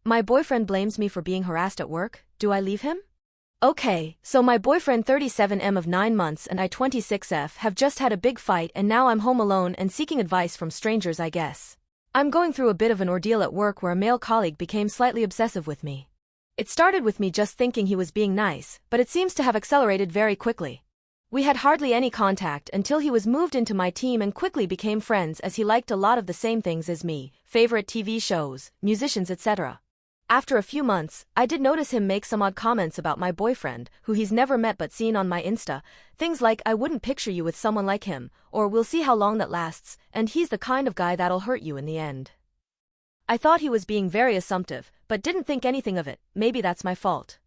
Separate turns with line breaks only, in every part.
My boyfriend blames me for being harassed at work. Do I leave him? Okay, so my boyfriend 37M of 9 months and I 26F have just had a big fight and now I'm home alone and seeking advice from strangers, I guess. I'm going through a bit of an ordeal at work where a male colleague became slightly obsessive with me. It started with me just thinking he was being nice, but it seems to have accelerated very quickly. We had hardly any contact until he was moved into my team and quickly became friends as he liked a lot of the same things as me, favorite TV shows, musicians, etc. After a few months, I did notice him make some odd comments about my boyfriend, who he's never met but seen on my Insta, things like "I wouldn't picture you with someone like him," or "we'll see how long that lasts, and he's the kind of guy that'll hurt you in the end." I thought he was being very assumptive, but didn't think anything of it. Maybe that's my fault.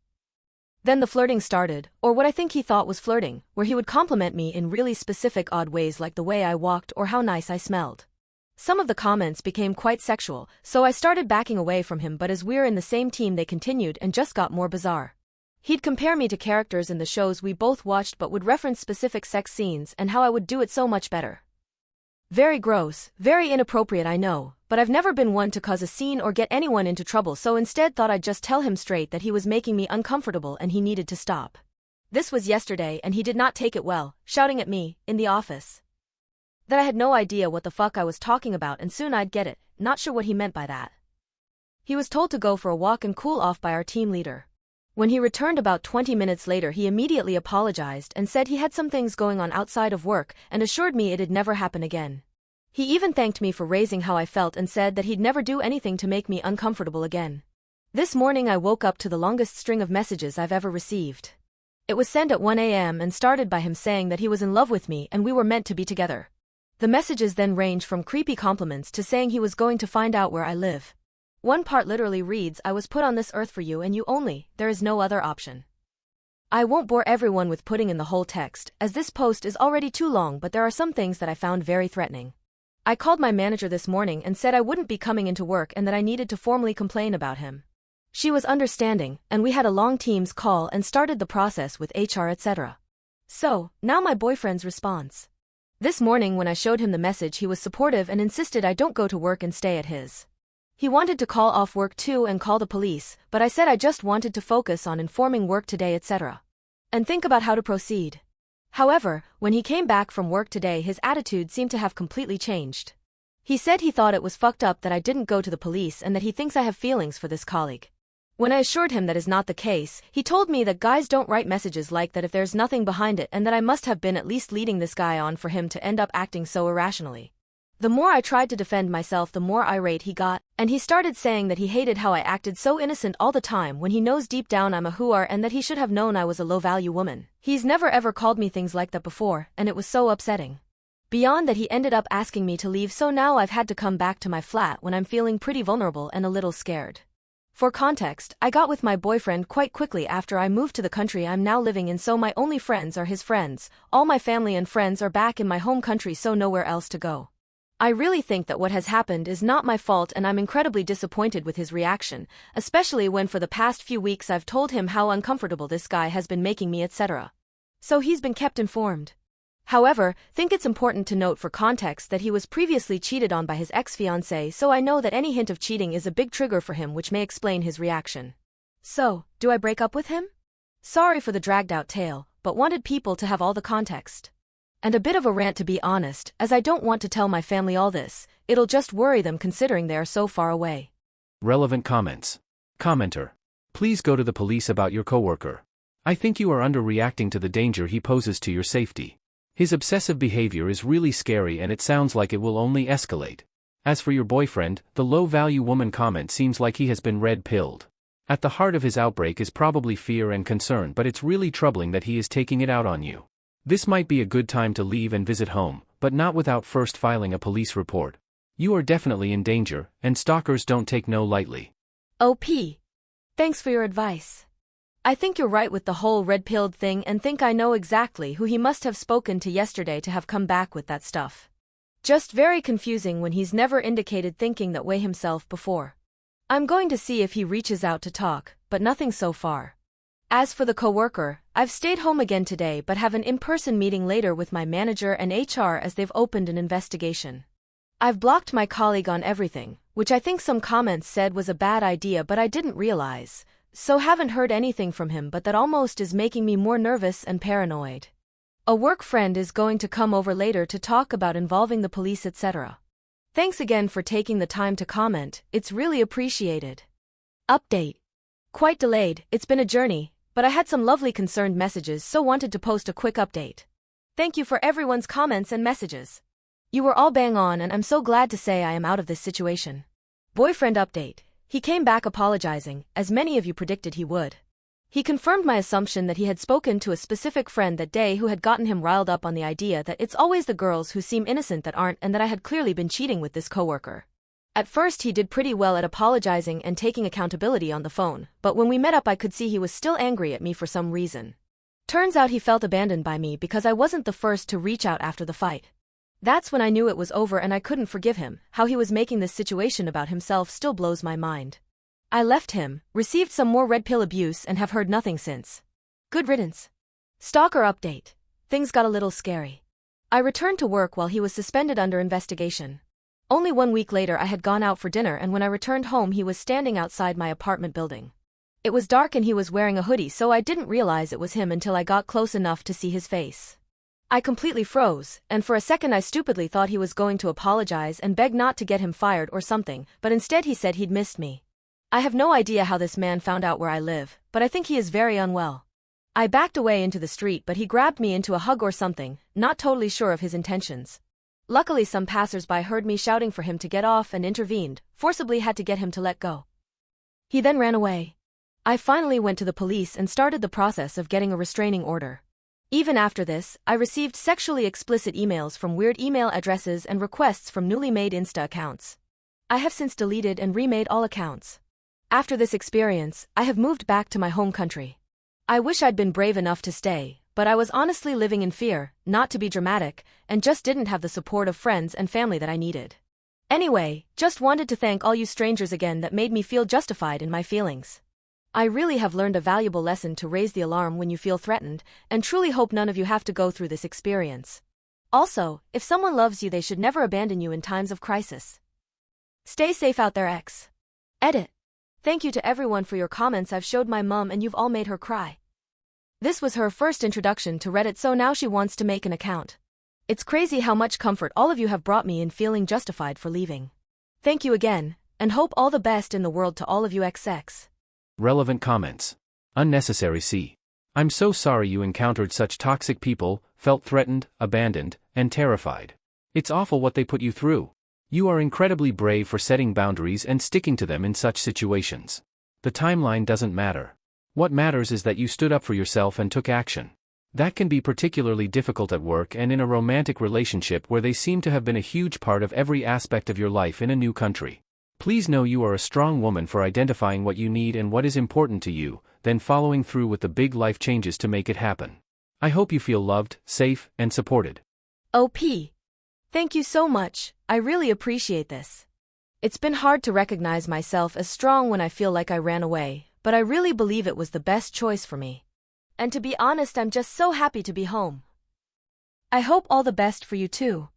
Then the flirting started, or what I think he thought was flirting, where he would compliment me in really specific odd ways like the way I walked or how nice I smelled. Some of the comments became quite sexual, so I started backing away from him, but as we're in the same team they continued and just got more bizarre. He'd compare me to characters in the shows we both watched but would reference specific sex scenes and how I would do it so much better. Very gross, very inappropriate, I know, but I've never been one to cause a scene or get anyone into trouble, so instead thought I'd just tell him straight that he was making me uncomfortable and he needed to stop. This was yesterday and he did not take it well, shouting at me, in the office. That I had no idea what the fuck I was talking about and soon I'd get it, not sure what he meant by that. He was told to go for a walk and cool off by our team leader. When he returned about 20 minutes later he immediately apologized and said he had some things going on outside of work and assured me it'd never happen again. He even thanked me for raising how I felt and said that he'd never do anything to make me uncomfortable again. This morning I woke up to the longest string of messages I've ever received. It was sent at 1 a.m. and started by him saying that he was in love with me and we were meant to be together. The messages then range from creepy compliments to saying he was going to find out where I live. One part literally reads, "I was put on this earth for you and you only, there is no other option." I won't bore everyone with putting in the whole text, as this post is already too long, but there are some things that I found very threatening. I called my manager this morning and said I wouldn't be coming into work and that I needed to formally complain about him. She was understanding, and we had a long Teams call and started the process with HR, etc. So, now my boyfriend's response. This morning when I showed him the message he was supportive and insisted I don't go to work and stay at his. He wanted to call off work too and call the police, but I said I just wanted to focus on informing work today, etc. and think about how to proceed. However, when he came back from work today his attitude seemed to have completely changed. He said he thought it was fucked up that I didn't go to the police and that he thinks I have feelings for this colleague. When I assured him that is not the case, he told me that guys don't write messages like that if there's nothing behind it and that I must have been at least leading this guy on for him to end up acting so irrationally. The more I tried to defend myself the more irate he got, and he started saying that he hated how I acted so innocent all the time when he knows deep down I'm a whore and that he should have known I was a low-value woman. He's never ever called me things like that before, and it was so upsetting. Beyond that he ended up asking me to leave, so now I've had to come back to my flat when I'm feeling pretty vulnerable and a little scared. For context, I got with my boyfriend quite quickly after I moved to the country I'm now living in, so my only friends are his friends. All my family and friends are back in my home country, so nowhere else to go. I really think that what has happened is not my fault and I'm incredibly disappointed with his reaction, especially when for the past few weeks I've told him how uncomfortable this guy has been making me, etc. So he's been kept informed. However, think it's important to note for context that he was previously cheated on by his ex-fiancée, so I know that any hint of cheating is a big trigger for him, which may explain his reaction. So, do I break up with him? Sorry for the dragged-out tale, but wanted people to have all the context. And a bit of a rant, to be honest, as I don't want to tell my family all this, it'll just worry them considering they are so far away.
Relevant comments. Commenter. Please go to the police about your coworker. I think you are underreacting to the danger he poses to your safety. His obsessive behavior is really scary and it sounds like it will only escalate. As for your boyfriend, the low-value woman comment seems like he has been red-pilled. At the heart of his outbreak is probably fear and concern, but it's really troubling that he is taking it out on you. This might be a good time to leave and visit home, but not without first filing a police report. You are definitely in danger, and stalkers don't take no lightly.
OP. Thanks for your advice. I think you're right with the whole red-pilled thing and think I know exactly who he must have spoken to yesterday to have come back with that stuff. Just very confusing when he's never indicated thinking that way himself before. I'm going to see if he reaches out to talk, but nothing so far. As for the coworker, I've stayed home again today but have an in-person meeting later with my manager and HR as they've opened an investigation. I've blocked my colleague on everything, which I think some comments said was a bad idea but I didn't realize, so haven't heard anything from him, but that almost is making me more nervous and paranoid. A work friend is going to come over later to talk about involving the police, etc. Thanks again for taking the time to comment, it's really appreciated. Update. Quite delayed, it's been a journey, but I had some lovely concerned messages, so wanted to post a quick update. Thank you for everyone's comments and messages. You were all bang on and I'm so glad to say I am out of this situation. Boyfriend update. He came back apologizing, as many of you predicted he would. He confirmed my assumption that he had spoken to a specific friend that day who had gotten him riled up on the idea that it's always the girls who seem innocent that aren't, and that I had clearly been cheating with this coworker. At first he did pretty well at apologizing and taking accountability on the phone, but when we met up I could see he was still angry at me for some reason. Turns out he felt abandoned by me because I wasn't the first to reach out after the fight. That's when I knew it was over and I couldn't forgive him. How he was making this situation about himself still blows my mind. I left him, received some more red pill abuse and have heard nothing since. Good riddance. Stalker update. Things got a little scary. I returned to work while he was suspended under investigation. Only 1 week later I had gone out for dinner, and when I returned home he was standing outside my apartment building. It was dark and he was wearing a hoodie, so I didn't realize it was him until I got close enough to see his face. I completely froze, and for a second I stupidly thought he was going to apologize and beg not to get him fired or something, but instead he said he'd missed me. I have no idea how this man found out where I live, but I think he is very unwell. I backed away into the street, but he grabbed me into a hug or something, not totally sure of his intentions. Luckily some passers-by heard me shouting for him to get off and intervened, forcibly had to get him to let go. He then ran away. I finally went to the police and started the process of getting a restraining order. Even after this, I received sexually explicit emails from weird email addresses and requests from newly made Insta accounts. I have since deleted and remade all accounts. After this experience, I have moved back to my home country. I wish I'd been brave enough to stay, but I was honestly living in fear, not to be dramatic, and just didn't have the support of friends and family that I needed. Anyway, just wanted to thank all you strangers again that made me feel justified in my feelings. I really have learned a valuable lesson to raise the alarm when you feel threatened, and truly hope none of you have to go through this experience. Also, if someone loves you they should never abandon you in times of crisis. Stay safe out there, X. Edit. Thank you to everyone for your comments. I've showed my mum and you've all made her cry. This was her first introduction to Reddit, so now she wants to make an account. It's crazy how much comfort all of you have brought me in feeling justified for leaving. Thank you again, and hope all the best in the world to all of you XX.
Relevant comments. Unnecessary C. I'm so sorry you encountered such toxic people, felt threatened, abandoned, and terrified. It's awful what they put you through. You are incredibly brave for setting boundaries and sticking to them in such situations. The timeline doesn't matter. What matters is that you stood up for yourself and took action. That can be particularly difficult at work and in a romantic relationship where they seem to have been a huge part of every aspect of your life in a new country. Please know you are a strong woman for identifying what you need and what is important to you, then following through with the big life changes to make it happen. I hope you feel loved, safe, and supported.
OP. Thank you so much, I really appreciate this. It's been hard to recognize myself as strong when I feel like I ran away, but I really believe it was the best choice for me. And to be honest, I'm just so happy to be home. I hope all the best for you too.